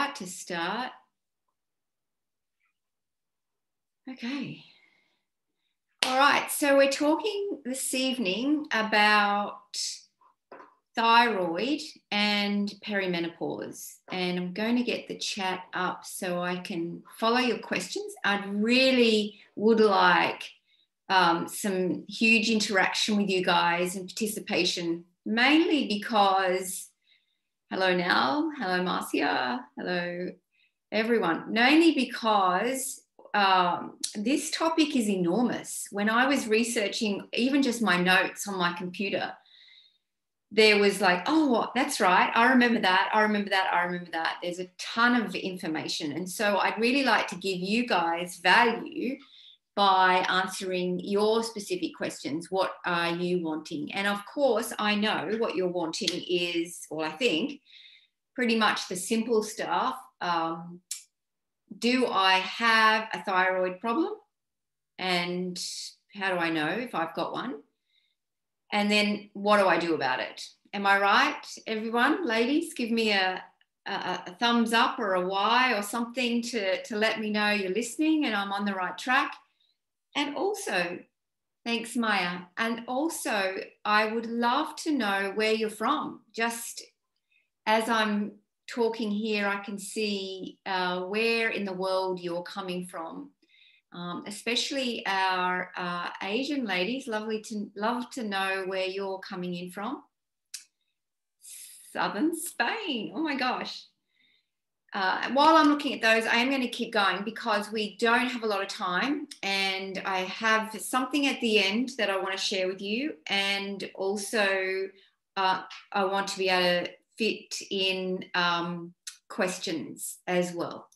about to start. Okay. All right, so we're talking this evening about thyroid and perimenopause, and I'm going to get the chat up so I can follow your questions. I really would like some huge interaction with you guys and participation, mainly because, hello Nell, hello Marcia, hello everyone, mainly because this topic is enormous. When I was researching even just my notes on my computer, there was like, oh, that's right, I remember that, I remember that, I remember that. There's a ton of information. And so I'd really like to give you guys value by answering your specific questions. What are you wanting? And of course, I know what you're wanting is, well, I think, pretty much the simple stuff. Do I have a thyroid problem? And how do I know if I've got one? And then what do I do about it? Am I right, everyone? Ladies, give me a thumbs up or a Y or something to let me know you're listening and I'm on the right track. And also, thanks, Maya. And also, I would love to know where you're from. Just as I'm talking here, I can see where in the world you're coming from. Especially our Asian ladies, love to know where you're coming in from. Southern Spain, oh my gosh. While I'm looking at those, I am going to keep going because we don't have a lot of time, and I have something at the end that I want to share with you, and also I want to be able to fit in questions as well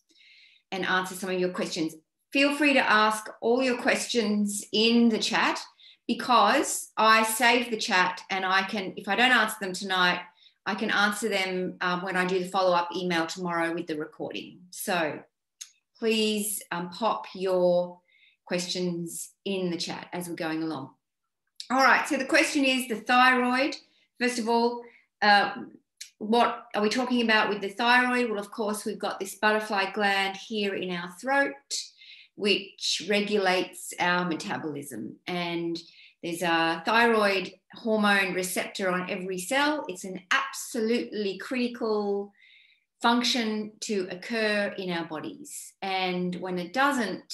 and answer some of your questions. Feel free to ask all your questions in the chat because I save the chat, and I can, if I don't answer them tonight, I can answer them when I do the follow-up email tomorrow with the recording. So please pop your questions in the chat as we're going along. All right, so the question is the thyroid. First of all, what are we talking about with the thyroid? Well, of course, we've got this butterfly gland here in our throat, which regulates our metabolism. And there's a thyroid hormone receptor on every cell. It's an absolutely critical function to occur in our bodies. And when it doesn't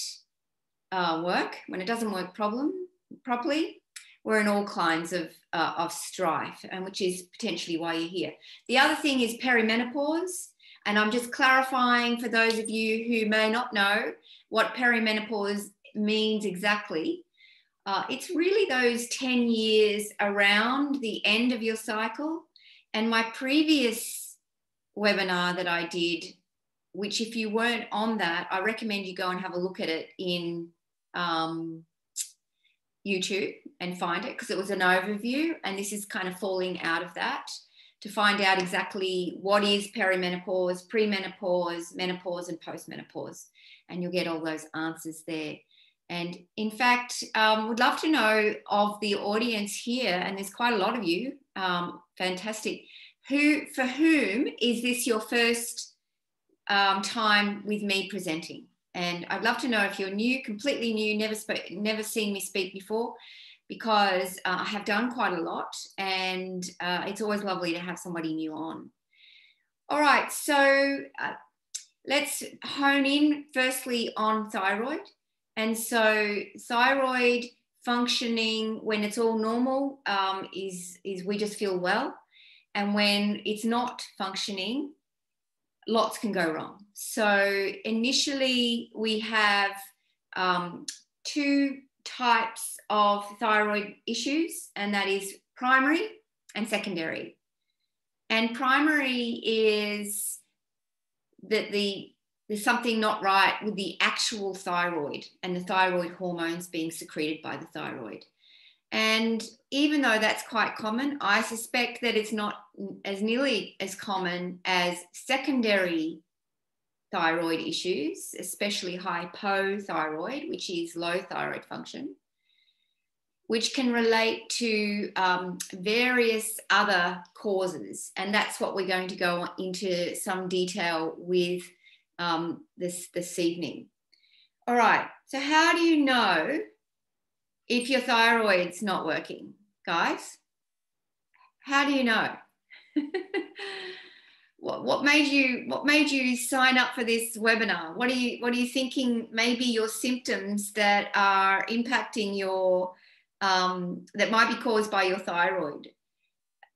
work, when it doesn't work properly, we're in all kinds of strife, and which is potentially why you're here. The other thing is perimenopause. And I'm just clarifying for those of you who may not know what perimenopause means exactly. It's really those 10 years around the end of your cycle. And my previous webinar that I did, which if you weren't on that, I recommend you go and have a look at it in YouTube and find it, because it was an overview, and this is kind of falling out of that, to find out exactly what is perimenopause, premenopause, menopause, and postmenopause. And you'll get all those answers there. And in fact, would love to know of the audience here, and there's quite a lot of you, fantastic, for whom is this your first time with me presenting? And I'd love to know if you're new, completely new, never seen me speak before, because I have done quite a lot, and it's always lovely to have somebody new on. All right, so let's hone in firstly on thyroid. And so thyroid functioning when it's all normal is we just feel well. And when it's not functioning, lots can go wrong. So initially we have two types of thyroid issues, and that is primary and secondary. And primary is that there's something not right with the actual thyroid and the thyroid hormones being secreted by the thyroid. And even though that's quite common, I suspect that it's not as nearly as common as secondary thyroid issues, especially hypothyroid, which is low thyroid function. which can relate to various other causes. And that's what we're going to go into some detail with this evening. All right, so how do you know if your thyroid's not working, guys? How do you know? What made you sign up for this webinar? What are you thinking? Maybe your symptoms that are impacting your that might be caused by your thyroid.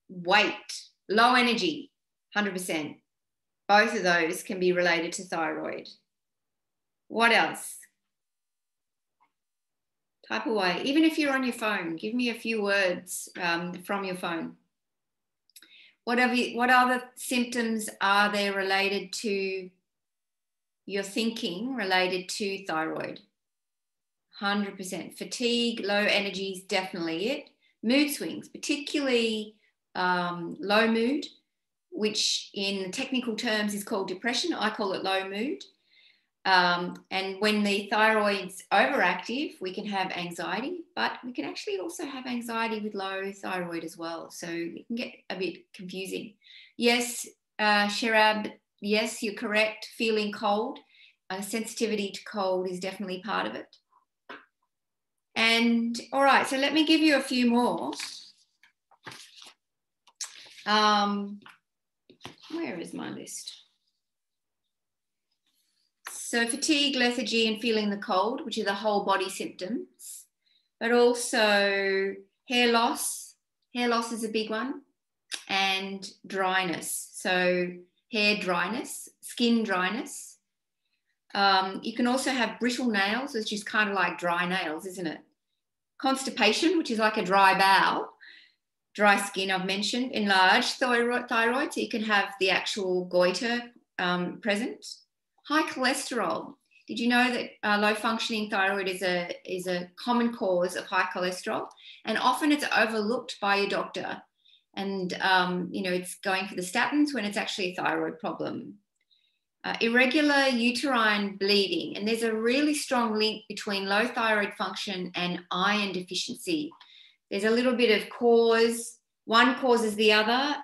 Weight, low energy, 100%. Both of those can be related to thyroid. What else? Type away. Even if you're on your phone, give me a few words from your phone. What other symptoms are there related to your thinking related to thyroid? 100%. Fatigue, low energy is definitely it. Mood swings, particularly low mood, which in technical terms is called depression. I call it low mood. And when the thyroid's overactive, we can have anxiety, but we can actually also have anxiety with low thyroid as well. So it can get a bit confusing. Yes, Sherab, yes, you're correct. Feeling cold, sensitivity to cold is definitely part of it. And all right, so let me give you a few more. Where is my list? So fatigue, lethargy, and feeling the cold, which are the whole body symptoms, but also hair loss. Hair loss is a big one, and dryness. So hair dryness, skin dryness. You can also have brittle nails, which is kind of like dry nails, isn't it? Constipation, which is like a dry bowel. Dry skin, I've mentioned. Enlarged thyroid, so you can have the actual goiter present. High cholesterol. Did you know that low functioning thyroid is a common cause of high cholesterol? And often it's overlooked by your doctor. And, it's going for the statins when it's actually a thyroid problem. Irregular uterine bleeding. And there's a really strong link between low thyroid function and iron deficiency. There's a little bit of cause. One causes the other.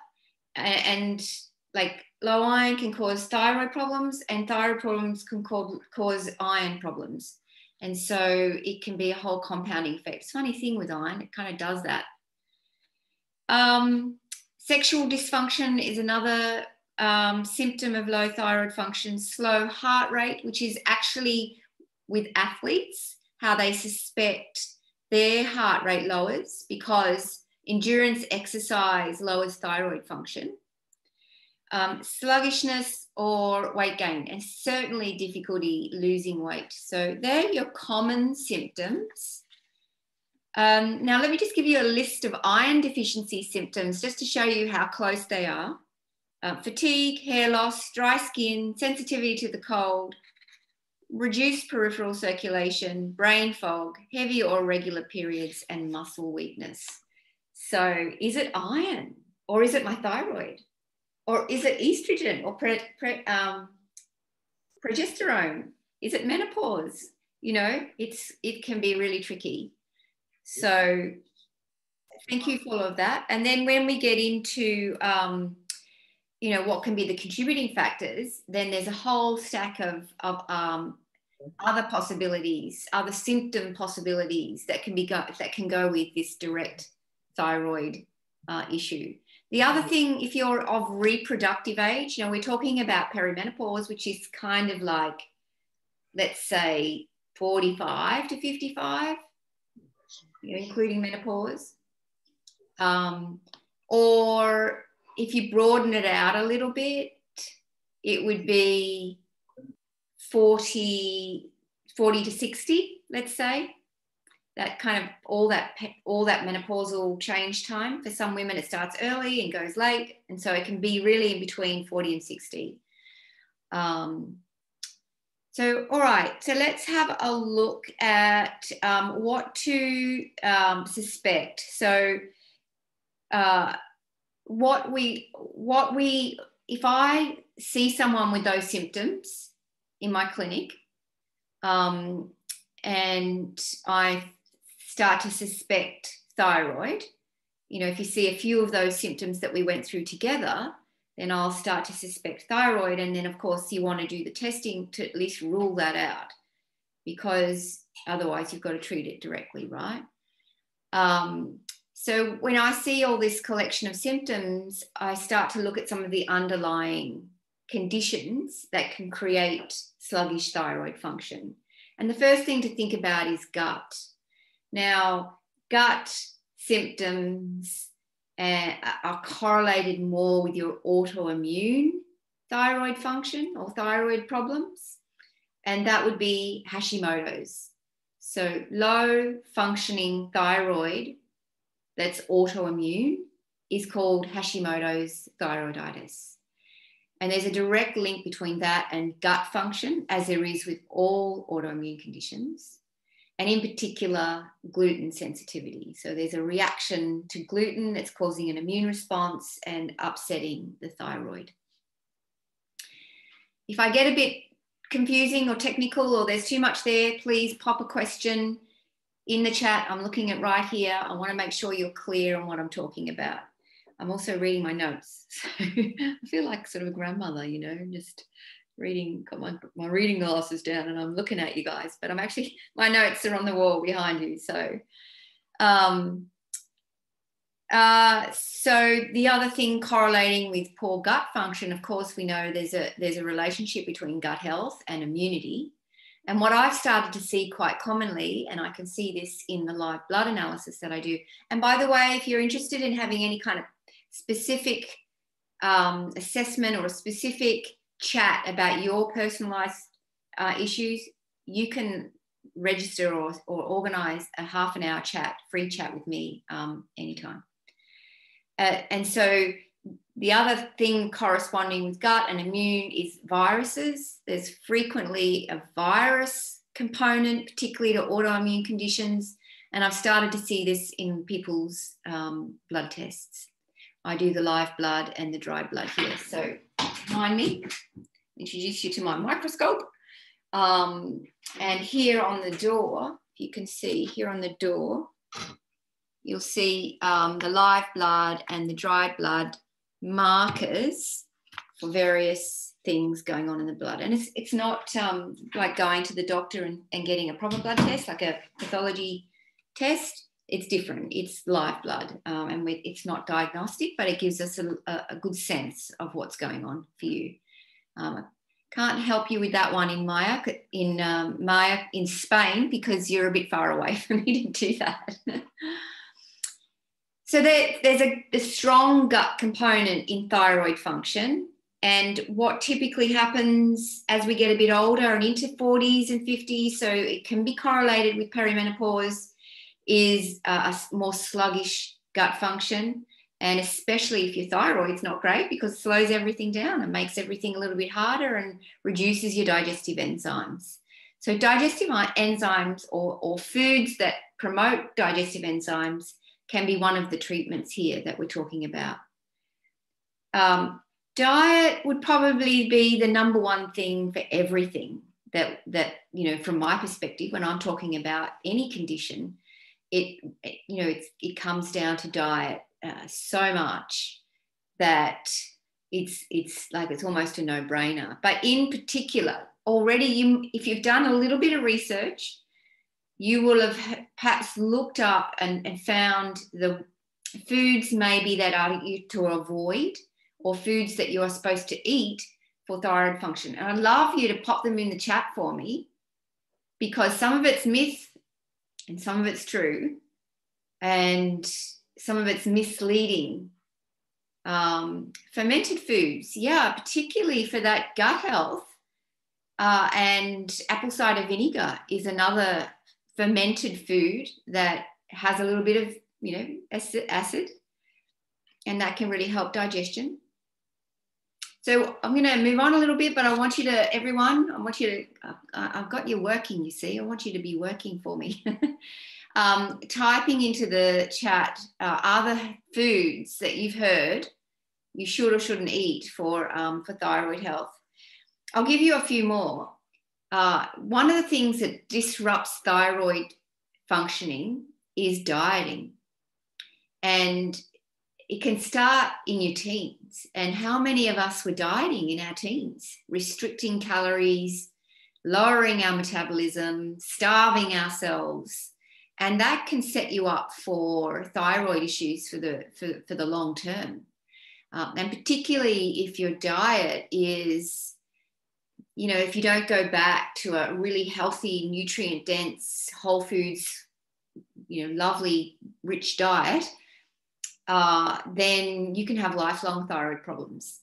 And like low iron can cause thyroid problems, and thyroid problems can cause iron problems. And so it can be a whole compounding effect. It's a funny thing with iron, it kind of does that. Sexual dysfunction is another symptom of low thyroid function. Slow heart rate, which is actually with athletes, how they suspect their heart rate lowers because endurance exercise lowers thyroid function. Sluggishness or weight gain, and certainly difficulty losing weight. So they're your common symptoms. Now let me just give you a list of iron deficiency symptoms just to show you how close they are. Fatigue, hair loss, dry skin, sensitivity to the cold, reduced peripheral circulation, brain fog, heavy or irregular periods, and muscle weakness. So is it iron, or is it my thyroid? Or is it estrogen or progesterone? Is it menopause? It can be really tricky. So thank you for all of that. And then when we get into, what can be the contributing factors, then there's a whole stack of other possibilities, other symptom possibilities that can go with this direct thyroid issue. The other thing, if you're of reproductive age, we're talking about peri-menopause, which is kind of like, let's say, 45 to 55, including menopause. Or if you broaden it out a little bit, it would be 40 to 60, let's say. That kind of all that menopausal change time. For some women, it starts early and goes late. And so it can be really in between 40 and 60. So, all right. So let's have a look at what to suspect. So if I see someone with those symptoms in my clinic, and I start to suspect thyroid, if you see a few of those symptoms that we went through together, then I'll start to suspect thyroid. And then, of course, you want to do the testing to at least rule that out, because otherwise you've got to treat it directly, right? So when I see all this collection of symptoms, I start to look at some of the underlying conditions that can create sluggish thyroid function. And the first thing to think about is gut. Now, gut symptoms are correlated more with your autoimmune thyroid function or thyroid problems, and that would be Hashimoto's. So low functioning thyroid that's autoimmune is called Hashimoto's thyroiditis. And there's a direct link between that and gut function, as there is with all autoimmune conditions, and in particular, gluten sensitivity. So there's a reaction to gluten that's causing an immune response and upsetting the thyroid. If I get a bit confusing or technical, or there's too much there, please pop a question in the chat. I'm looking at right here. I want to make sure you're clear on what I'm talking about. I'm also reading my notes. So I feel like sort of a grandmother, just reading, got my reading glasses down and I'm looking at you guys, but my notes are on the wall behind you. So, so the other thing correlating with poor gut function, of course, we know there's a relationship between gut health and immunity. And what I've started to see quite commonly, and I can see this in the live blood analysis that I do. And by the way, if you're interested in having any kind of specific assessment or a specific chat about your personalized issues, you can register or organize a half an hour free chat with me anytime. And so the other thing corresponding with gut and immune is viruses. There's frequently a virus component, particularly to autoimmune conditions. And I've started to see this in people's blood tests. I do the live blood and the dry blood here. So behind me, introduce you to my microscope. And here on the door, you can see here on the door, you'll see the live blood and the dry blood markers for various things going on in the blood. And it's not like going to the doctor and getting a proper blood test, like a pathology test. It's different. It's live blood, and it's not diagnostic, but it gives us a good sense of what's going on for you. Can't help you with that one in Maya in Spain, because you're a bit far away for me to do that. So there's a strong gut component in thyroid function. And what typically happens as we get a bit older and into 40s and 50s, so it can be correlated with perimenopause, is a more sluggish gut function. And especially if your thyroid's not great, because it slows everything down and makes everything a little bit harder and reduces your digestive enzymes. So digestive enzymes or foods that promote digestive enzymes can be one of the treatments here that we're talking about. Diet would probably be the number one thing for everything that from my perspective, when I'm talking about any condition, it comes down to diet so much that it's like it's almost a no-brainer. But in particular, already if you've done a little bit of research, you will have perhaps looked up and found the foods maybe that are you to avoid, or foods that you are supposed to eat for thyroid function. And I'd love you to pop them in the chat for me, because some of it's myth and some of it's true, and some of it's misleading. Fermented foods, yeah, particularly for that gut health. And apple cider vinegar is another fermented food that has a little bit of, acid, and that can really help digestion. So I'm going to move on a little bit, but I want you to, I've got you working, you see. I want you to be working for me. Typing into the chat other foods that you've heard you should or shouldn't eat for thyroid health. I'll give you a few more. One of the things that disrupts thyroid functioning is dieting. And it can start in your teens. And how many of us were dieting in our teens, restricting calories, lowering our metabolism, starving ourselves? And that can set you up for thyroid issues for the long term. And particularly if your diet is, if you don't go back to a really healthy, nutrient-dense, whole foods, lovely, rich diet, then you can have lifelong thyroid problems.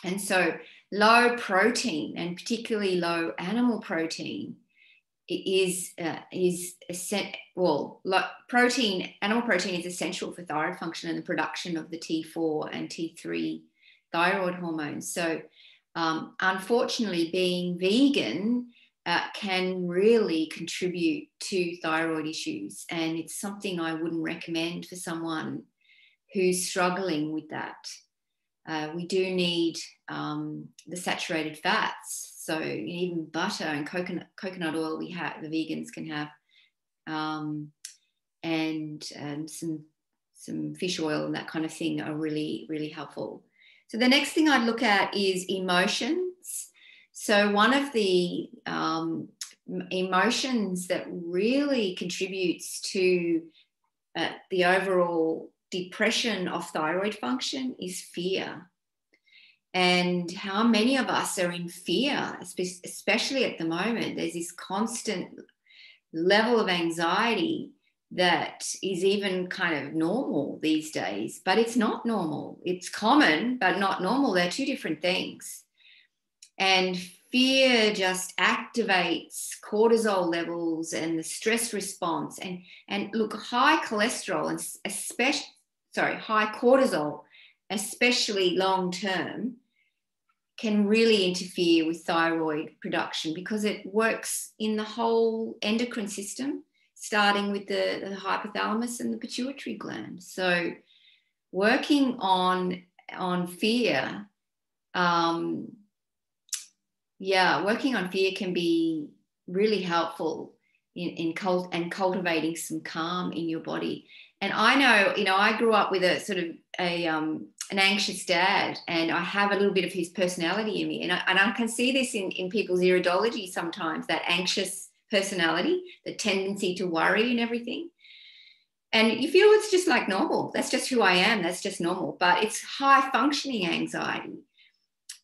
And so low protein, and particularly low animal protein, animal protein is essential for thyroid function and the production of the T4 and T3 thyroid hormones. So unfortunately, being vegan can really contribute to thyroid issues, and it's something I wouldn't recommend for someone who's struggling with that. We do need the saturated fats. So even butter and coconut oil the vegans can have, and some fish oil and that kind of thing are really, really helpful. So the next thing I'd look at is emotions. So one of the emotions that really contributes to the overall depression of thyroid function is fear. And how many of us are in fear, especially at the moment? There's this constant level of anxiety that is even kind of normal these days, but it's not normal. It's common, but not normal. They're two different things. And fear just activates cortisol levels and the stress response. And look, high cholesterol and high cortisol, especially long term, can really interfere with thyroid production because it works in the whole endocrine system, starting with the hypothalamus and the pituitary gland. So working on fear, working on fear can be really helpful in cultivating some calm in your body. And I know, I grew up with a sort of an anxious dad, and I have a little bit of his personality in me. And I can see this in people's iridology sometimes, that anxious personality, the tendency to worry and everything. And you feel it's just like normal. That's just who I am. That's just normal. But it's high functioning anxiety,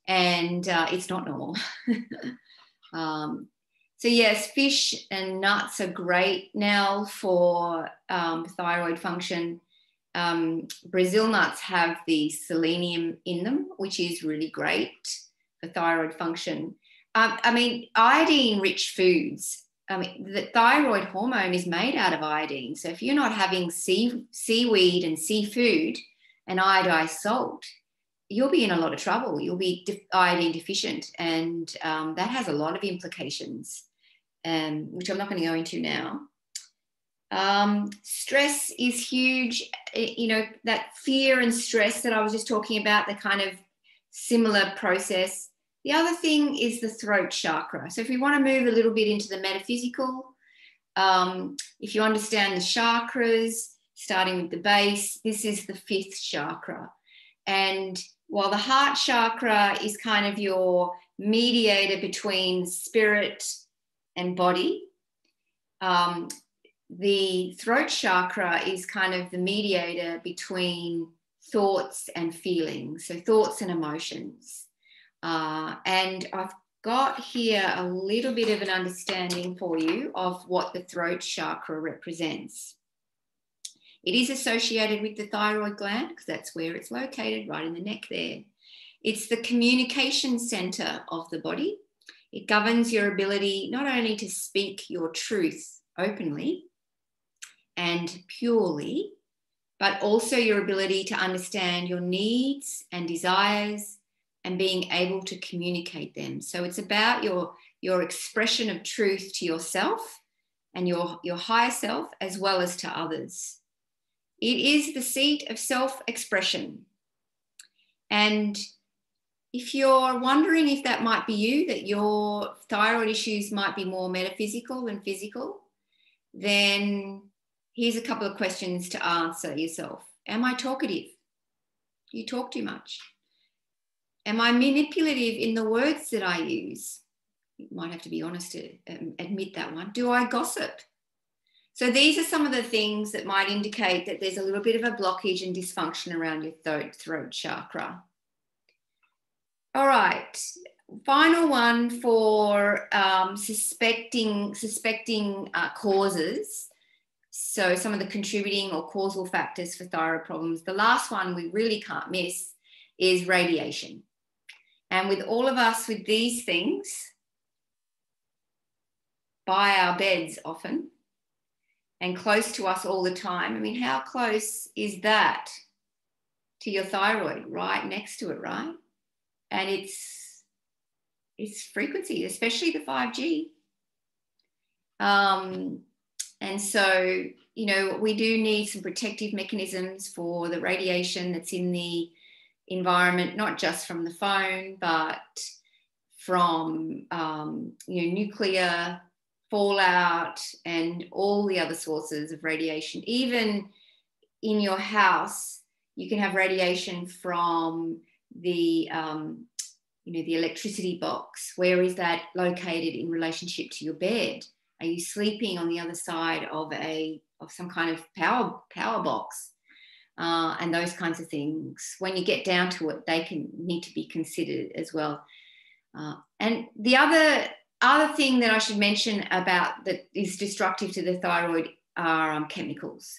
and it's not normal. So yes, fish and nuts are great now for thyroid function. Brazil nuts have the selenium in them, which is really great for thyroid function. Iodine-rich foods. The thyroid hormone is made out of iodine. So if you're not having seaweed and seafood and iodized salt, you'll be in a lot of trouble. You'll be iodine deficient, and that has a lot of implications, which I'm not going to go into now. Stress is huge. That fear and stress that I was just talking about, the kind of similar process. The other thing is the throat chakra. So if we want to move a little bit into the metaphysical, if you understand the chakras, starting with the base, this is the 5th chakra. And while the heart chakra is kind of your mediator between spirit and body, the throat chakra is kind of the mediator between thoughts and feelings, so thoughts and emotions. And I've got here a little bit of an understanding for you of what the throat chakra represents. It is associated with the thyroid gland because that's where it's located, right in the neck there. It's the communication center of the body. It governs your ability not only to speak your truth openly and purely, but also your ability to understand your needs and desires and being able to communicate them. So it's about your expression of truth to yourself and your higher self, as well as to others. It is the seat of self-expression. And if you're wondering if that might be you, that your thyroid issues might be more metaphysical than physical, then here's a couple of questions to answer yourself. Am I talkative? Do you talk too much? Am I manipulative in the words that I use? You might have to be honest to admit that one. Do I gossip? So these are some of the things that might indicate that there's a little bit of a blockage and dysfunction around your throat chakra. All right, final one for suspecting causes. So some of the contributing or causal factors for thyroid problems. The last one we really can't miss is radiation. And with all of us with these things, by our beds often, and close to us all the time. I mean, how close is that to your thyroid? Right next to it, right? And it's frequency, especially the 5G. And so, you know, we do need some protective mechanisms for the radiation that's in the environment, not just from the phone, but from, you know, nuclear fallout and all the other sources of radiation. Even in your house, you can have radiation from the, you know, the electricity box. Where is that located in relationship to your bed? Are you sleeping on the other side of some kind of power box? And those kinds of things. When you get down to it, they need to be considered as well. And the other thing that I should mention about that is destructive to the thyroid are chemicals.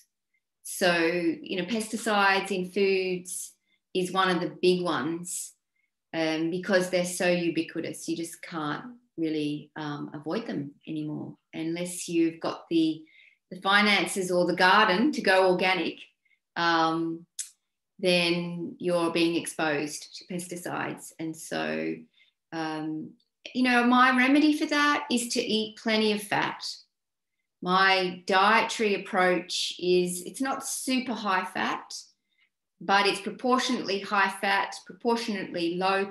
So, you know, pesticides in foods is one of the big ones because they're so ubiquitous. You just can't really avoid them anymore unless you've got the finances or the garden to go organic. Then you're being exposed to pesticides. And so, you know, my remedy for that is to eat plenty of fat. My dietary approach is, it's not super high fat, but it's proportionately high fat, proportionately low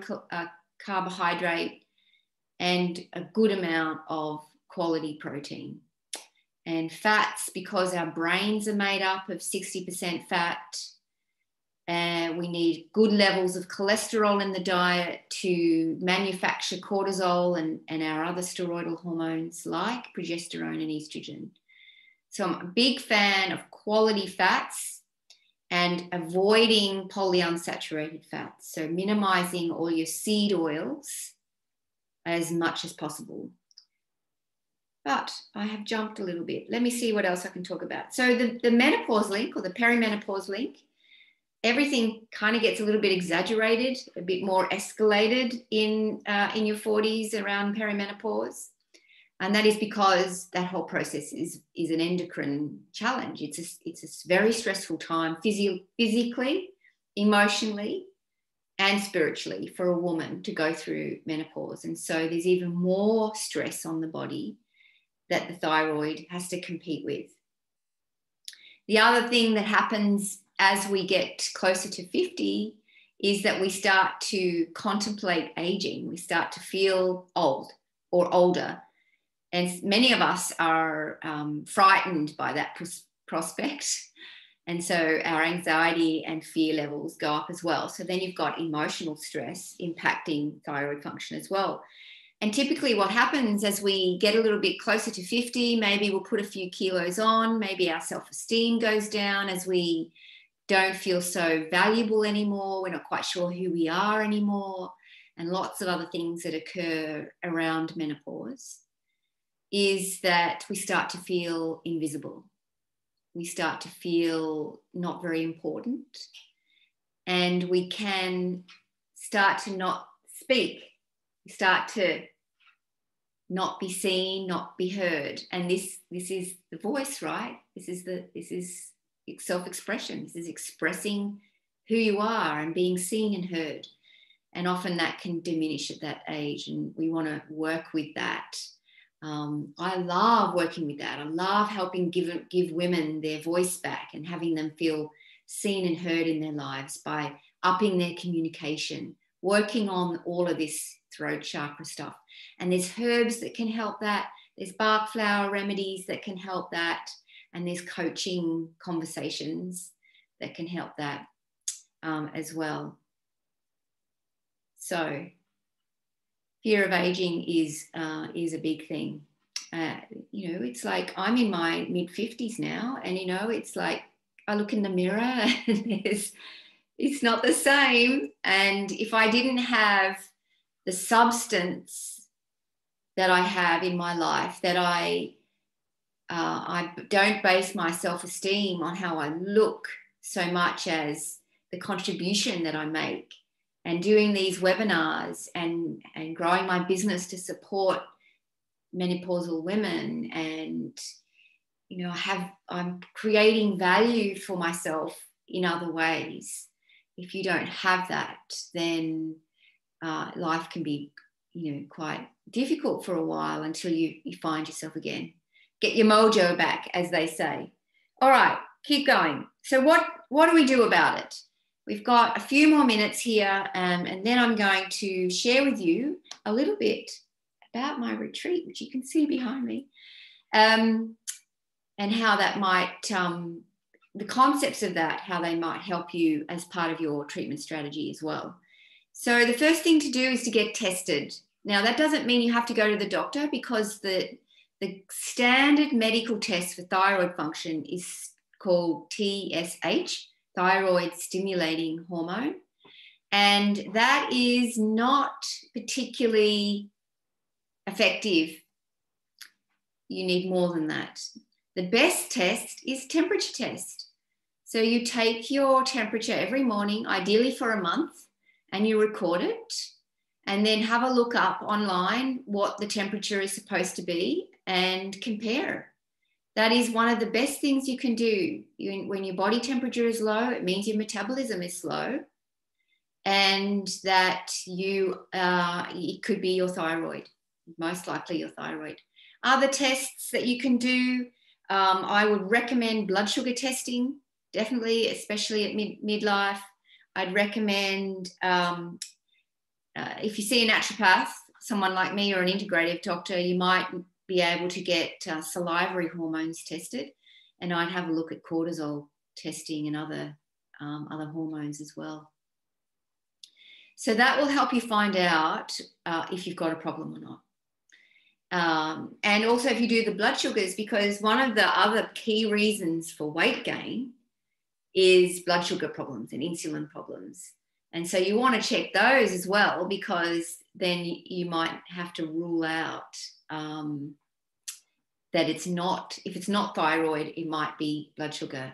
carbohydrate, and a good amount of quality protein. And fats, because our brains are made up of 60% fat, and we need good levels of cholesterol in the diet to manufacture cortisol and our other steroidal hormones like progesterone and estrogen. So I'm a big fan of quality fats and avoiding polyunsaturated fats. So minimizing all your seed oils as much as possible. But I have jumped a little bit. Let me see what else I can talk about. So the menopause link, or the perimenopause link, everything kind of gets a little bit exaggerated, a bit more escalated in your 40s around perimenopause. And that is because that whole process is an endocrine challenge. It's a very stressful time physically, emotionally, and spiritually for a woman to go through menopause. And so there's even more stress on the body that the thyroid has to compete with. The other thing that happens as we get closer to 50 is that we start to contemplate aging. We start to feel old or older. And many of us are frightened by that prospect. And so our anxiety and fear levels go up as well. So then you've got emotional stress impacting thyroid function as well. And typically what happens as we get a little bit closer to 50, maybe we'll put a few kilos on, maybe our self-esteem goes down as we don't feel so valuable anymore. We're not quite sure who we are anymore. And lots of other things that occur around menopause is that we start to feel invisible. We start to feel not very important. And we can start to not speak. We start to not be seen, not be heard. And this is the voice, right? This is self-expression. This is expressing who you are and being seen and heard. And often that can diminish at that age, and we want to work with that. I love working with that. I love helping give women their voice back and having them feel seen and heard in their lives by upping their communication, working on all of this throat chakra stuff. And there's herbs that can help that. There's bark flower remedies that can help that. And there's coaching conversations that can help that as well. So fear of aging is a big thing. You know, it's like I'm in my mid-50s now, and, you know, it's like I look in the mirror and it's not the same. And if I didn't have the substance that I have in my life, that I don't base my self-esteem on how I look so much as the contribution that I make, and doing these webinars and growing my business to support menopausal women, and, you know, I'm creating value for myself in other ways. If you don't have that, then life can be, you know, quite difficult for a while until you find yourself again. Get your mojo back, as they say. All right, keep going. So what do we do about it? We've got a few more minutes here, and then I'm going to share with you a little bit about my retreat, which you can see behind me, and how that might, the concepts of that, how they might help you as part of your treatment strategy as well. So the first thing to do is to get tested. Now, that doesn't mean you have to go to the doctor, because the standard medical test for thyroid function is called TSH, thyroid stimulating hormone. And that is not particularly effective. You need more than that. The best test is temperature test. So you take your temperature every morning, ideally for a month, and you record it, and then have a look up online what the temperature is supposed to be and compare. That is one of the best things you can do. When your body temperature is low, it means your metabolism is slow, and that it could be your thyroid, most likely your thyroid. Other tests that you can do, I would recommend blood sugar testing, definitely, especially at midlife. I'd recommend, if you see a naturopath, someone like me, or an integrative doctor, you might be able to get salivary hormones tested, and I'd have a look at cortisol testing and other hormones as well. So that will help you find out if you've got a problem or not. And also if you do the blood sugars, because one of the other key reasons for weight gain is blood sugar problems and insulin problems. And so you want to check those as well, because then you might have to rule out that it's not, if it's not thyroid, it might be blood sugar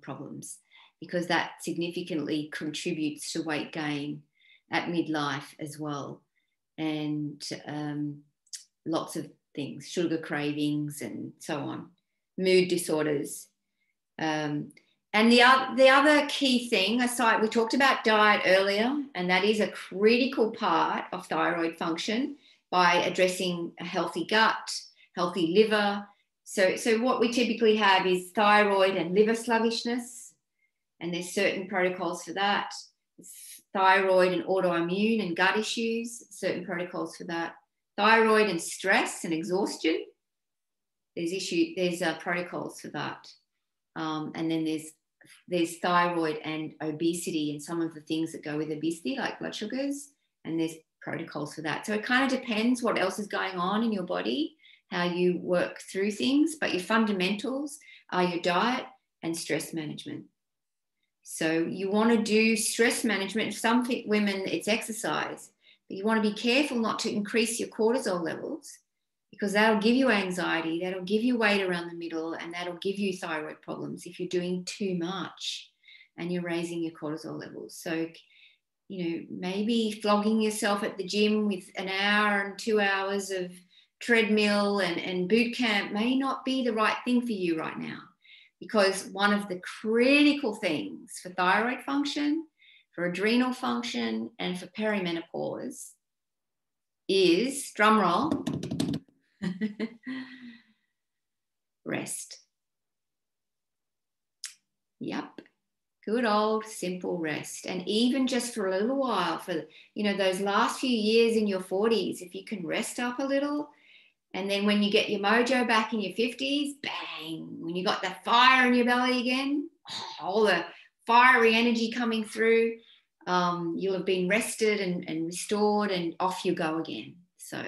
problems, because that significantly contributes to weight gain at midlife as well. And lots of things, sugar cravings and so on, mood disorders. And the other key thing, aside, we talked about diet earlier, and that is a critical part of thyroid function by addressing a healthy gut, healthy liver. So what we typically have is thyroid and liver sluggishness, and there's certain protocols for that. Thyroid and autoimmune and gut issues, certain protocols for that. Thyroid and stress and exhaustion, there's protocols for that. And then there's thyroid and obesity and some of the things that go with obesity, like blood sugars, and there's protocols for that. So it kind of depends what else is going on in your body, how you work through things, but your fundamentals are your diet and stress management. So you want to do stress management. For some women, it's exercise, but you want to be careful not to increase your cortisol levels, because that'll give you anxiety, that'll give you weight around the middle, and that'll give you thyroid problems if you're doing too much and you're raising your cortisol levels. So, you know, maybe flogging yourself at the gym with an hour and 2 hours of treadmill and boot camp may not be the right thing for you right now, because one of the critical things for thyroid function, for adrenal function, and for perimenopause is, drum roll, rest. Yep. Good old simple rest. And even just for a little while, for, you know, those last few years in your 40s, if you can rest up a little, And then when you get your mojo back in your 50s, bang, when you got that fire in your belly again, all the fiery energy coming through, you'll have been rested and restored, and off you go again. So